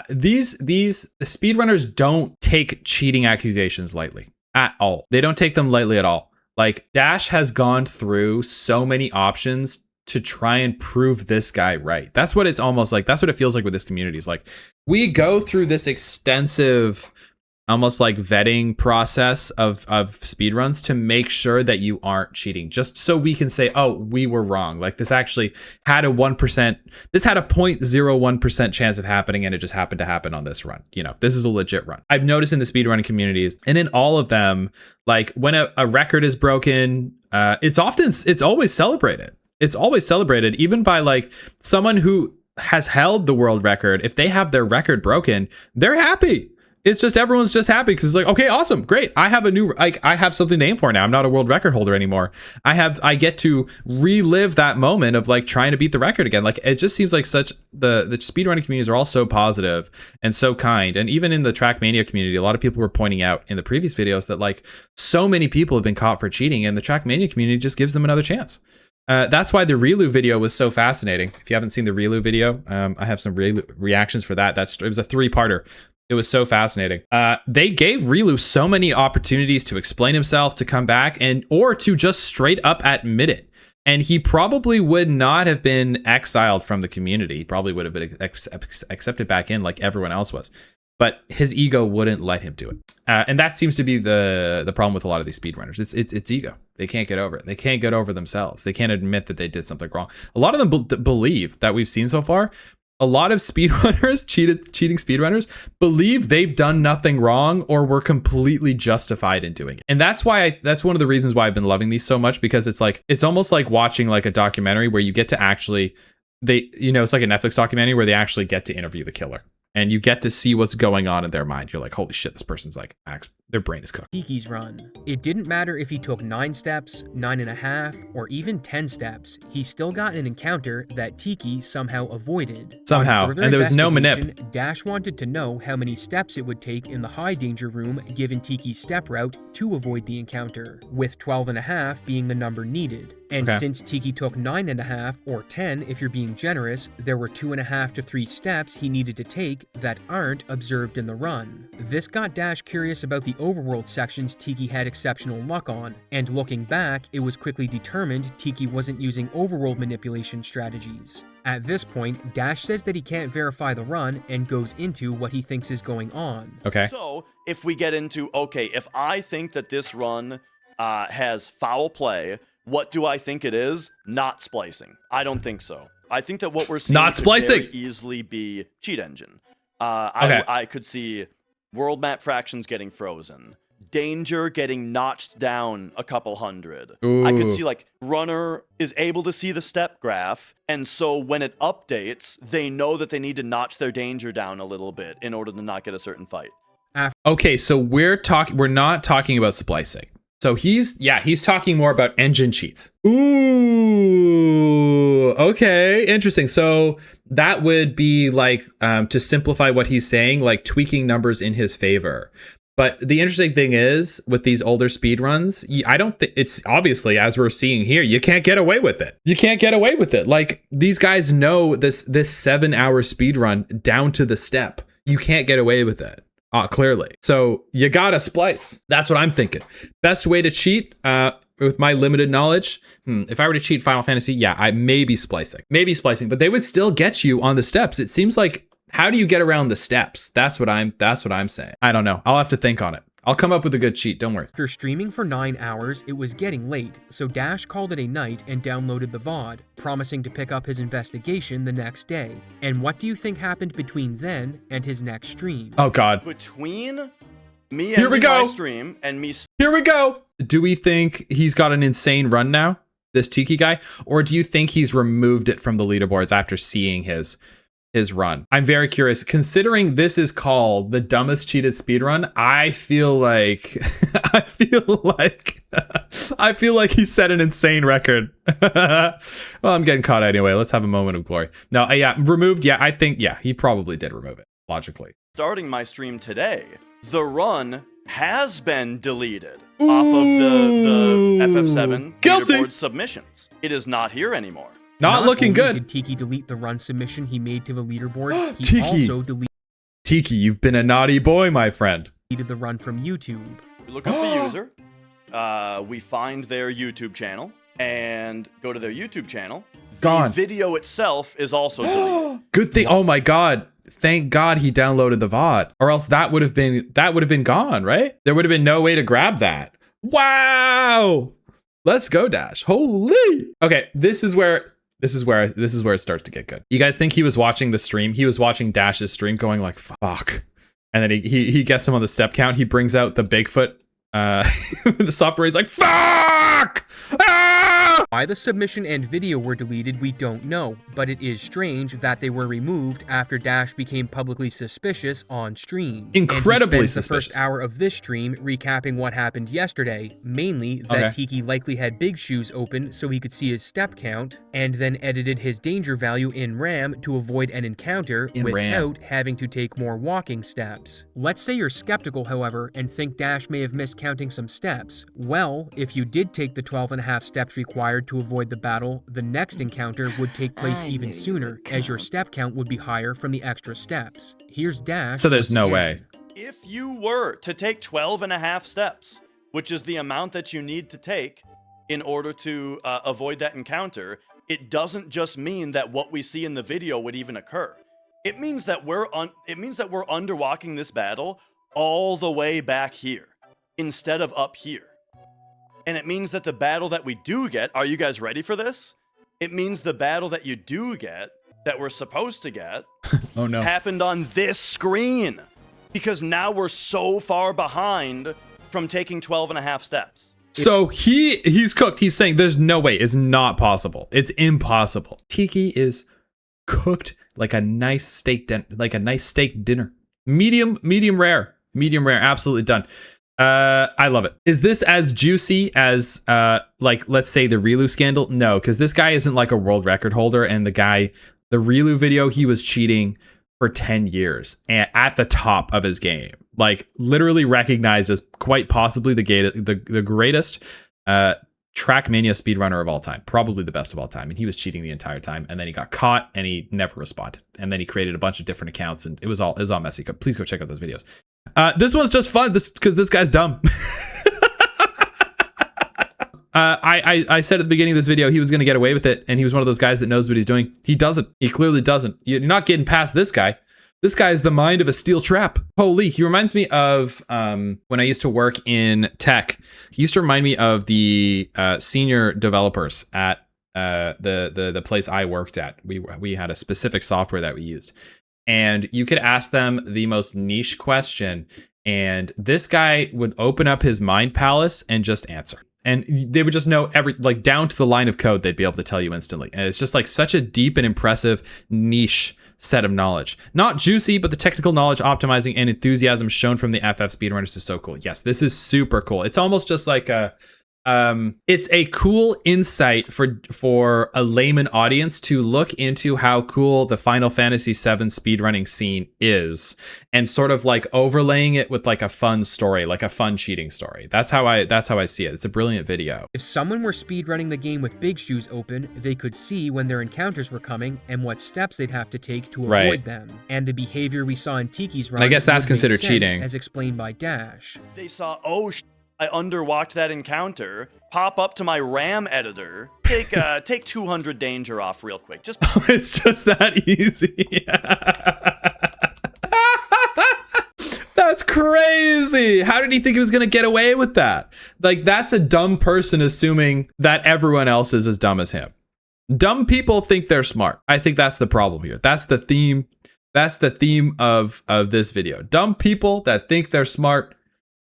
These speedrunners don't take cheating accusations lightly. At all. They don't take them lightly at all. Like, Dash has gone through so many options to try and prove this guy right. That's what it's almost like. That's what it feels like with this community. It's like, we go through this extensive, almost like vetting process of speedruns to make sure that you aren't cheating, just so we can say, oh, we were wrong. Like, this actually had a 1%, this had a 0.01% chance of happening, and it just happened to happen on this run. You know, this is a legit run. I've noticed in the speedrunning communities, and in all of them, like, when a record is broken, it's always celebrated. It's always celebrated, even by like someone who has held the world record. If they have their record broken, they're happy. It's just, everyone's just happy because it's like, okay, awesome, great. I have a new, like, I have something to aim for now. I'm not a world record holder anymore. I get to relive that moment of like trying to beat the record again. Like, it just seems like such, the speedrunning communities are all so positive and so kind. And even in the Trackmania community, a lot of people were pointing out in the previous videos that like so many people have been caught for cheating, and the Trackmania community just gives them another chance. That's why the Relu video was so fascinating. If you haven't seen the Relu video, I have some reactions for that. It was a 3-parter. It was so fascinating. They gave Relu so many opportunities to explain himself, to come back, or to just straight up admit it. And he probably would not have been exiled from the community. He probably would have been accepted back in like everyone else was. But his ego wouldn't let him do it. And that seems to be the problem with a lot of these speedrunners. It's ego. They can't get over it. They can't get over themselves. They can't admit that they did something wrong. A lot of them believe, that we've seen so far, a lot of speedrunners, cheating speedrunners, believe they've done nothing wrong or were completely justified in doing it. And that's why that's one of the reasons why I've been loving these so much, because it's like, it's almost like watching like a documentary where you get to actually, it's like a Netflix documentary where they actually get to interview the killer. And you get to see what's going on in their mind. You're like, holy shit, this person's like, their brain is cooked.
Tiki's run. It didn't matter if he took 9 steps, 9.5, or even 10 steps. He still got an encounter that Tiki somehow avoided.
Somehow, and there was no manip.
Dash wanted to know how many steps it would take in the high danger room given Tiki's step route to avoid the encounter, with 12.5 being the number needed. And since Tiki took 9.5, or 10 if you're being generous, there were 2.5 to 3 steps he needed to take that aren't observed in the run. This got Dash curious about the Overworld sections Tiki had exceptional luck on, and looking back, it was quickly determined Tiki wasn't using Overworld manipulation strategies. At this point, Dash says that he can't verify the run and goes into what he thinks is going on.
Okay.
So, if we get into, if I think that this run has foul play, what do I think it is? Not splicing. I don't think so. I think that what we're seeing could very easily be cheat engine. I could see world map fractions getting frozen, danger getting notched down a couple hundred. Ooh. I could see like runner is able to see the step graph, and so when it updates, they know that they need to notch their danger down a little bit in order to not get a certain fight.
Okay, so we're not talking about splicing. So he's talking more about engine cheats. Ooh, okay, interesting. So that would be like, to simplify what he's saying, like tweaking numbers in his favor. But the interesting thing is with these older speedruns, I don't think it's obviously, as we're seeing here, you can't get away with it. You can't get away with it. Like these guys know this 7-hour speedrun down to the step. You can't get away with it. Clearly. So you gotta splice. That's what I'm thinking. Best way to cheat, with my limited knowledge, if I were to cheat Final Fantasy, yeah, I may be splicing. Maybe splicing, but they would still get you on the steps. It seems like, how do you get around the steps? That's what I'm saying. I don't know. I'll have to think on it. I'll come up with a good cheat, don't worry.
After streaming for 9 hours, it was getting late, so Dash called it a night and downloaded the VOD, promising to pick up his investigation the next day. And what do you think happened between then and his next stream?
Oh God.
Between me and my stream and me...
Here we go! Do we think he's got an insane run now, this Tiki guy? Or do you think he's removed it from the leaderboards after seeing his run? I'm very curious. Considering this is called the dumbest cheated speedrun, I feel like he set an insane record. Well, I'm getting caught anyway. Let's have a moment of glory. No, yeah, removed. Yeah, I think, yeah, he probably did remove it, logically.
Starting my stream today, the run has been deleted off of the FF7 leaderboard submissions. It is not here anymore.
Not looking good.
Did Tiki delete the run submission he made to the leaderboard? He
Tiki.
also deleted...
Tiki, you've been a naughty boy, my friend.
Deleted the run from YouTube.
We look up the user. We find their YouTube channel and go to their YouTube channel.
Gone.
The video itself is also deleted.
Good thing. Oh my God. Thank God he downloaded the VOD, or else that would have been gone, right? There would have been no way to grab that. Wow. Let's go, Dash. Holy. Okay, this is where it starts to get good. You guys think he was watching the stream? He was watching Dash's stream going like, fuck. And then he gets him on the step count. He brings out the Bigfoot the software. He's like, fuck! Ah!
Why the submission and video were deleted, we don't know, but it is strange that they were removed after Dash became publicly suspicious on stream.
Incredibly
and he spends
suspicious.
The first hour of this stream recapping what happened yesterday, mainly that Tiki likely had Big Shoes open so he could see his step count, and then edited his danger value in RAM to avoid an encounter without having to take more walking steps. Let's say you're skeptical, however, and think Dash may have missed counting some steps. Well, if you did take the 12.5 steps required to avoid the battle, the next encounter would take place even sooner, as your step count would be higher from the extra steps. Here's Dash.
So there's no way.
If you were to take 12.5 steps, which is the amount that you need to take in order to avoid that encounter, it doesn't just mean that what we see in the video would even occur. It means that we're underwalking this battle all the way back here instead of up here. And it means that the battle that we do get, are you guys ready for this? It means the battle that you do get, that we're supposed to get,
oh no,
happened on this screen. Because now we're so far behind from taking 12.5 steps.
So he's cooked. He's saying there's no way. It's not possible. It's impossible. Tiki is cooked like a nice steak dinner. Medium rare. Absolutely done. I love it. Is this as juicy as like, let's say the Relu scandal? No, because this guy isn't like a world record holder, and the Relu video, he was cheating for 10 years and at the top of his game, like literally recognized as quite possibly the greatest Trackmania speedrunner of all time, probably the best of all time, and he was cheating the entire time, and then he got caught and he never responded, and then he created a bunch of different accounts, and it was all messy. Please go check out those videos. This one's just fun because this guy's dumb. I said at the beginning of this video he was going to get away with it, and he was one of those guys that knows what he's doing. He doesn't. He clearly doesn't. You're not getting past this guy. This guy is the mind of a steel trap. Holy, he reminds me of when I used to work in tech. He used to remind me of the senior developers at the place I worked at. We had a specific software that we used, and you could ask them the most niche question, and this guy would open up his mind palace and just answer. And they would just know like down to the line of code, they'd be able to tell you instantly. And it's just like such a deep and impressive niche set of knowledge. Not juicy, but the technical knowledge, optimizing, and enthusiasm shown from the FF speedrunners is so cool. Yes, this is super cool. It's almost just like it's a cool insight for a layman audience to look into how cool the Final Fantasy VII speedrunning scene is, and sort of like overlaying it with like a fun story, like a fun cheating story. That's how I see it. It's a brilliant video.
If someone were speedrunning the game with big shoes open, they could see when their encounters were coming and what steps they'd have to take to avoid them. And the behavior we saw in Tiki's run,
and I guess that's considered cheating,
as explained by Dash.
They saw, I underwalked that encounter. Pop up to my RAM editor. Take 200 danger off real quick. Just
it's just that easy. That's crazy. How did he think he was gonna get away with that? Like, that's a dumb person assuming that everyone else is as dumb as him. Dumb people think they're smart. I think that's the problem here. That's the theme. That's the theme of this video. Dumb people that think they're smart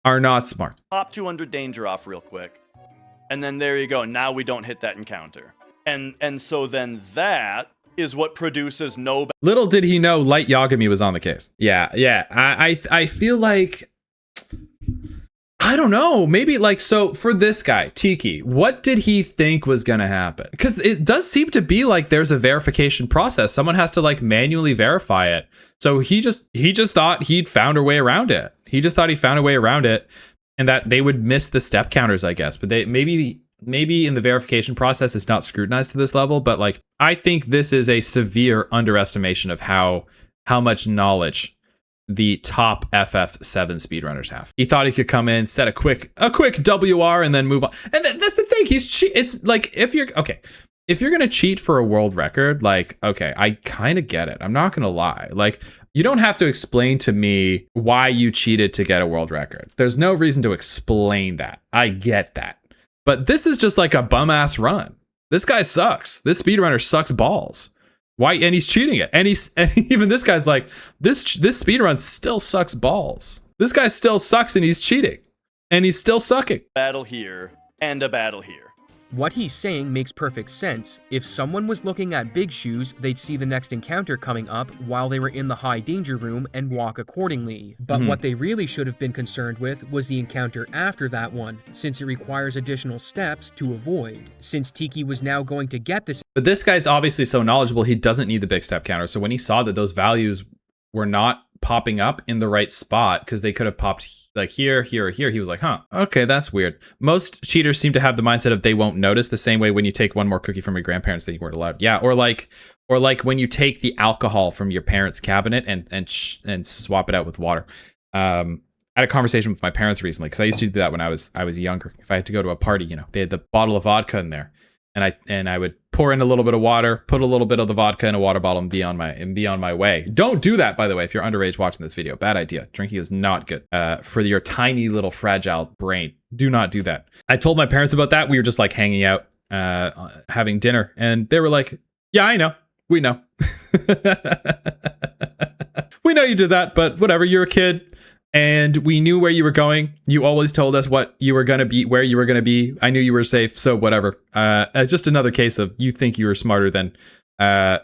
are not smart.
Pop 200 danger off real quick. And then there you go. Now we don't hit that encounter. And so then that is what produces no...
Little did he know Light Yagami was on the case. Yeah. I feel like... I don't know. Maybe like, so for this guy, Tiki, what did he think was going to happen? Because it does seem to be like there's a verification process. Someone has to like manually verify it. So he just thought he'd found a way around it. He just thought he found a way around it, and that they would miss the step counters, I guess. But they maybe in the verification process it's not scrutinized to this level. But like, I think this is a severe underestimation of how much knowledge the top FF7 speedrunners have. He thought he could come in, set a quick WR, and then move on. And that's the thing. It's like, if you're gonna cheat for a world record, like, okay, I kind of get it. I'm not gonna lie. Like, you don't have to explain to me why you cheated to get a world record. There's no reason to explain that. I get that. But this is just like a bum ass run. This guy sucks. This speedrunner sucks balls. Why? And he's cheating it. And even this guy's like, this speedrun still sucks balls. This guy still sucks and he's cheating. And he's still sucking.
Battle here and a battle here.
What he's saying makes perfect sense. If someone was looking at big shoes, they'd see the next encounter coming up while they were in the high danger room and walk accordingly. But what they really should have been concerned with was the encounter after that one, since it requires additional steps to avoid. Since Tiki was now going to get this...
But this guy's obviously so knowledgeable, he doesn't need the big step counter. So when he saw that those values were not popping up in the right spot, because they could have popped like here, he was like, huh, okay, that's weird. Most cheaters seem to have the mindset of they won't notice, the same way when you take one more cookie from your grandparents that you weren't allowed. Yeah, or like when you take the alcohol from your parents' cabinet and swap it out with water. I had a conversation with my parents recently, because I used to do that when I was younger. If I had to go to a party, they had the bottle of vodka in there, and I would pour in a little bit of water, put a little bit of the vodka in a water bottle, and be on my way. Don't do that, by the way, if you're underage watching this video. Bad idea. Drinking is not good for your tiny little fragile brain. Do not do that. I told my parents about that. We were just like hanging out, having dinner, and they were like, "Yeah, I know. We know. We know you did that, but whatever. You're a kid." And we knew where you were going. You always told us what you were going to be, where you were going to be. I knew you were safe, so whatever. Just another case of you think you were smarter than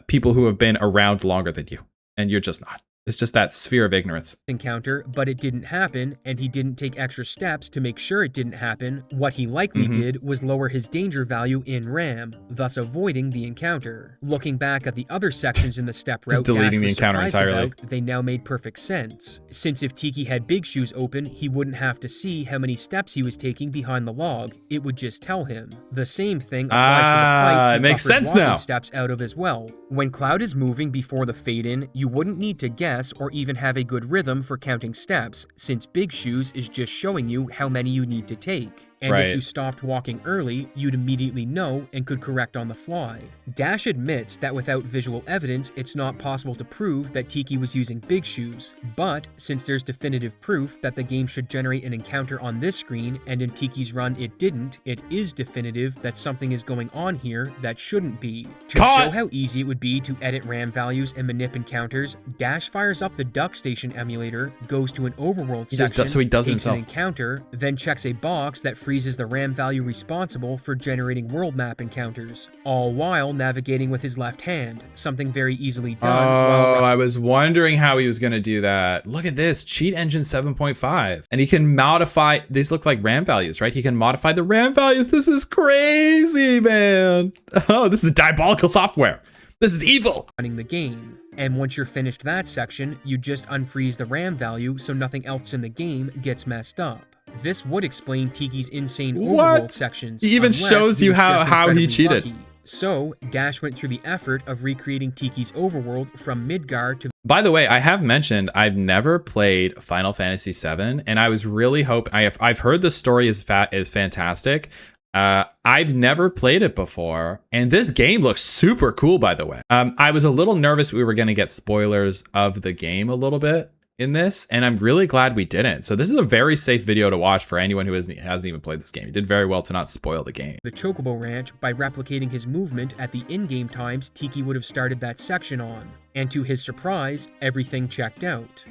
people who have been around longer than you. And you're just not. It's just that sphere of ignorance.
Encounter, but it didn't happen, and he didn't take extra steps to make sure it didn't happen. What he likely did was lower his danger value in RAM, thus avoiding the encounter. Looking back at the other sections in the step route,
just deleting the encounter entirely.
They now made perfect sense. Since if Tiki had big shoes open, he wouldn't have to see how many steps he was taking behind the log. It would just tell him. The same thing applies to the fight.
It makes sense now.
Steps out of as well. When Cloud is moving before the fade in, you wouldn't need to guess or even have a good rhythm for counting steps, since Big Shoes is just showing you how many you need to take. And if you stopped walking early, you'd immediately know and could correct on the fly. Dash admits that without visual evidence, it's not possible to prove that Tiki was using Big Shoes, but since there's definitive proof that the game should generate an encounter on this screen, and in Tiki's run it didn't, it is definitive that something is going on here that shouldn't be. To show how easy it would be to edit RAM values and manip encounters, Dash fires up the Duck Station emulator, goes to an Overworld section,
so he does
takes
himself.
an encounter, then checks a box that unfreezes the RAM value responsible for generating world map encounters, all while navigating with his left hand, something very easily done.
Oh, I was wondering how he was going to do that. Look at this, cheat engine 7.5. And he can modify, these look like RAM values, right? He can modify the RAM values. This is crazy, man. Oh, this is diabolical software. This is evil.
Running the game. And once you're finished that section, you just unfreeze the RAM value so nothing else in the game gets messed up. This would explain Tiki's insane overworld sections.
He even shows you how he cheated.
Lucky. So, Dash went through the effort of recreating Tiki's overworld from Midgar to...
By the way, I have mentioned I've never played Final Fantasy VII, and I was really hoping... I've heard the story is fantastic. I've never played it before, and this game looks super cool, by the way. I was a little nervous we were going to get spoilers of the game a little bit in this, and I'm really glad we didn't. So this is a very safe video to watch for anyone who hasn't even played this game. You did very well to not spoil the game.
The Chocobo Ranch by replicating his movement at the in-game times Tiki would have started that section on. And to his surprise, everything checked out.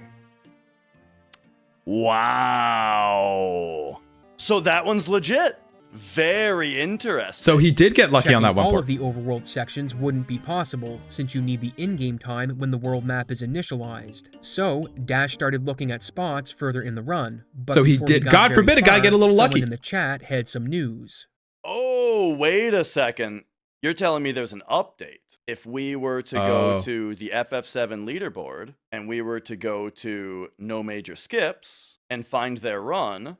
Wow. So that one's legit. Very interesting.
So he did get lucky
Checking
on that one
all
part.
of the overworld sections wouldn't be possible, since you need the in-game time when the world map is initialized. So, Dash started looking at spots further in the run. But
so he did, God forbid a guy get a little lucky.
Someone in the chat had some news.
Oh, wait a second. You're telling me there's an update. If we were to go to the FF7 leaderboard, and we were to go to No Major Skips, and find their run...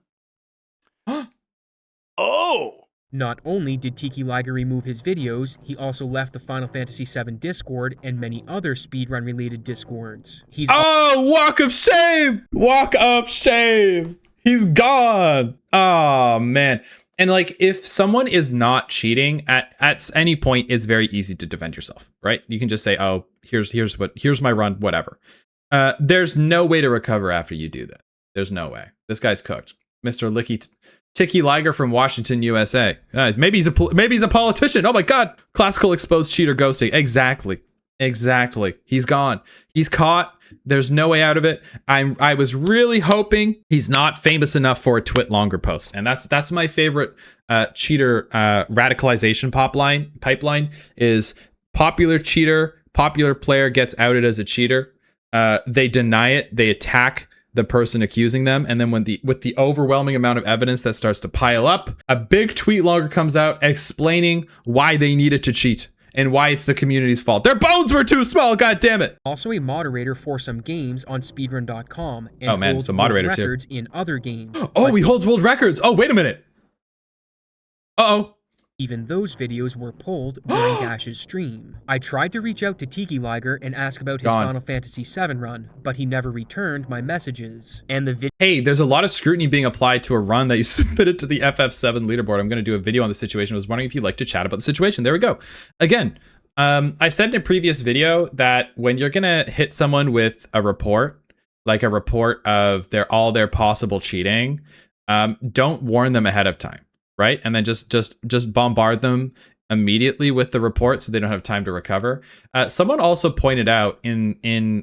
Oh!
Not only did Tiki Liger remove his videos, he also left the Final Fantasy VII Discord and many other speedrun-related Discords.
Walk of shame! Walk of shame! He's gone! Oh, man. And like, if someone is not cheating, at any point, it's very easy to defend yourself, right? You can just say, oh, here's my run, whatever. There's no way to recover after you do that. There's no way. This guy's cooked. Mr. Tiki Liger from Washington, USA. Maybe he's a politician. Oh my God. Classical exposed cheater ghosting. Exactly. He's gone. He's caught. There's no way out of it. I was really hoping he's not famous enough for a twit longer post. And that's my favorite cheater radicalization pipeline is popular cheater, popular player gets outed as a cheater. They deny it. They attack the person accusing them, and then with the overwhelming amount of evidence that starts to pile up, a big tweet logger comes out explaining why they needed to cheat and why it's the community's fault. Their bones were too small, god damn it.
Also a moderator for some games on speedrun.com and
holds some moderator
records in other games.
Oh, he holds world records. Oh, wait a minute. Uh-oh.
Even those videos were pulled during Dash's stream. I tried to reach out to Tiki Liger and ask about his Final Fantasy VII run, but he never returned my messages. And
hey, there's a lot of scrutiny being applied to a run that you submitted to the FF7 leaderboard. I'm going to do a video on the situation. I was wondering if you'd like to chat about the situation. There we go. Again, I said in a previous video that when you're going to hit someone with a report, like a report of all their possible cheating, don't warn them ahead of time. Right, and then just bombard them immediately with the report so they don't have time to recover. Someone also pointed out in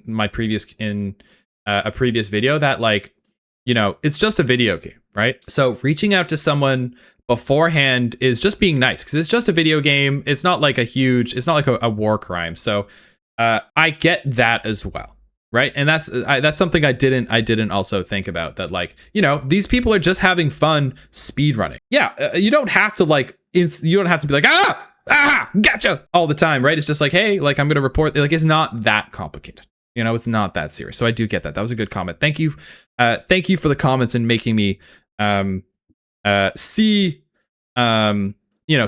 a previous video that, like, you know, it's just a video game, right? So reaching out to someone beforehand is just being nice because it's just a video game. It's not like it's not like a war crime. So I get that as well. Right. And that's something I didn't also think about, that, like, you know, these people are just having fun speedrunning. Yeah. You don't have to you don't have to be like, gotcha all the time. Right. It's just like, hey, like, I'm going to report. Like, it's not that complicated. You know, it's not that serious. So I do get that. That was a good comment. Thank you. Thank you for the comments and making me see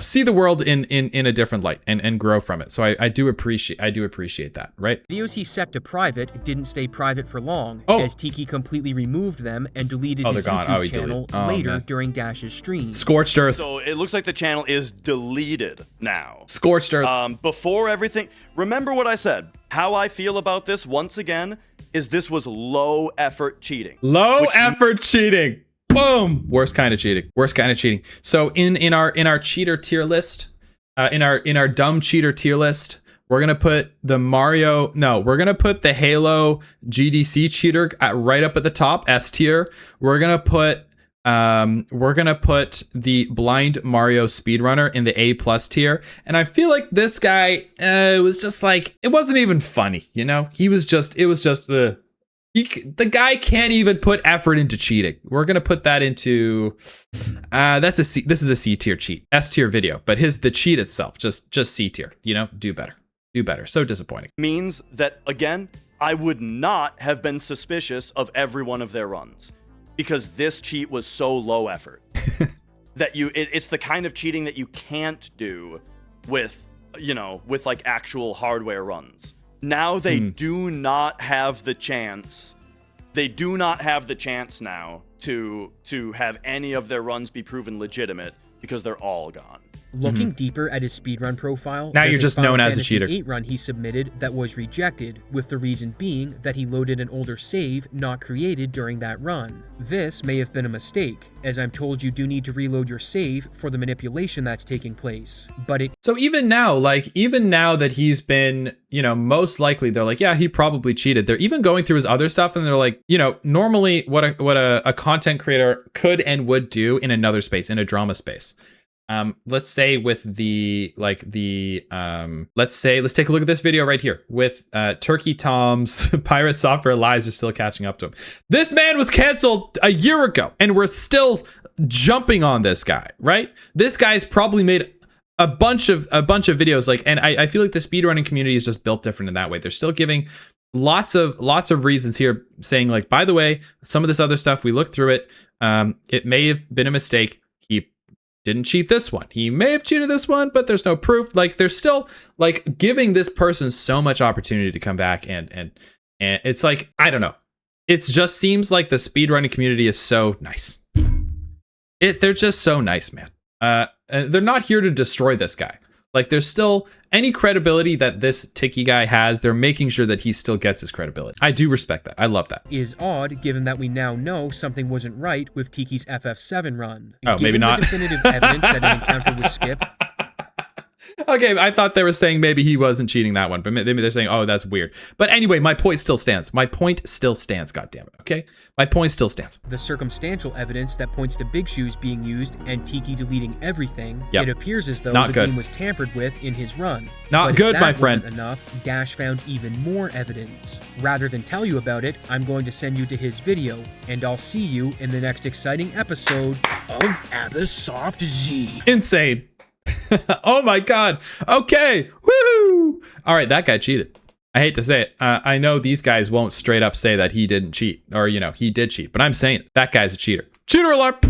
see the world in a different light and grow from it. So I do appreciate that, right?
Videos he set to private didn't stay private for long, as Tiki completely removed them and deleted his YouTube channel later during Dash's stream.
Scorched earth.
So it looks like the channel is deleted now.
Scorched earth.
Before everything, remember what I said. How I feel about this, once again, is this was low effort cheating.
Low effort cheating. Boom! Worst kind of cheating. So in our cheater tier list, in our dumb cheater tier list, we're gonna put the Halo GDC cheater right up at the top, S tier. We're gonna put we're gonna put the blind Mario speedrunner in the A+ tier, and I feel like this guy was just like, it wasn't even funny, you know. It was just the guy can't even put effort into cheating. We're gonna put that into that's a C. This is a C tier cheat, S tier video, but the cheat itself just C tier. You know, do better. So disappointing.
Means that again, I would not have been suspicious of every one of their runs, because this cheat was so low effort that it's the kind of cheating that you can't do with, you know, with like actual hardware runs. Now they do not have the chance. They do not have the chance now to have any of their runs be proven legitimate, because they're all gone.
Looking deeper at his speedrun profile,
now you're just known as a cheater.
There's a Final Fantasy VIII run he submitted that was rejected, with the reason being that he loaded an older save not created during that run. This may have been a mistake, as I'm told you do need to reload your save for the manipulation that's taking place. But
so even now that he's been, you know, most likely they're like, yeah, he probably cheated. They're even going through his other stuff, and they're like, you know, normally what a content creator could and would do in another space, in a drama space. Let's say with let's take a look at this video right here with Turkey Tom's Pirate Software Lies are still catching up to him. This man was canceled a year ago, and we're still jumping on this guy, right? This guy's probably made a bunch of videos, like, and I feel like the speedrunning community is just built different in that way. They're still giving lots of reasons here, saying like, by the way, some of this other stuff, we looked through it. It may have been a mistake. He didn't cheat this one. He may have cheated this one, but there's no proof. Like, they're still like giving this person so much opportunity to come back, and it's like, I don't know. It just seems like the speedrunning community is so nice. They're just so nice, man. They're not here to destroy this guy. Like, there's still any credibility that this Tiki guy has. They're making sure that he still gets his credibility. I do respect that. I love that.
Is odd, given that we now know something wasn't right with Tiki's FF7 run.
Oh,
given
maybe not.
The definitive evidence that an encounter was skipped.
Okay, I thought they were saying maybe he wasn't cheating that one, but maybe they're saying, oh, that's weird. But anyway, my point still stands. Goddammit, okay? My point still stands.
The circumstantial evidence that points to Big Shoes being used and Tiki deleting everything, It appears as though the game was tampered with in his run.
Not good, my friend.
Wasn't enough, Dash found even more evidence. Rather than tell you about it, I'm going to send you to his video, and I'll see you in the next exciting episode of Abysoft Z.
Insane. Oh my god. Okay. Woo! All right, that guy cheated. I hate to say it. I know these guys won't straight up say that he didn't cheat, or, you know, he did cheat, but I'm saying it. That guy's a cheater. Cheater alert!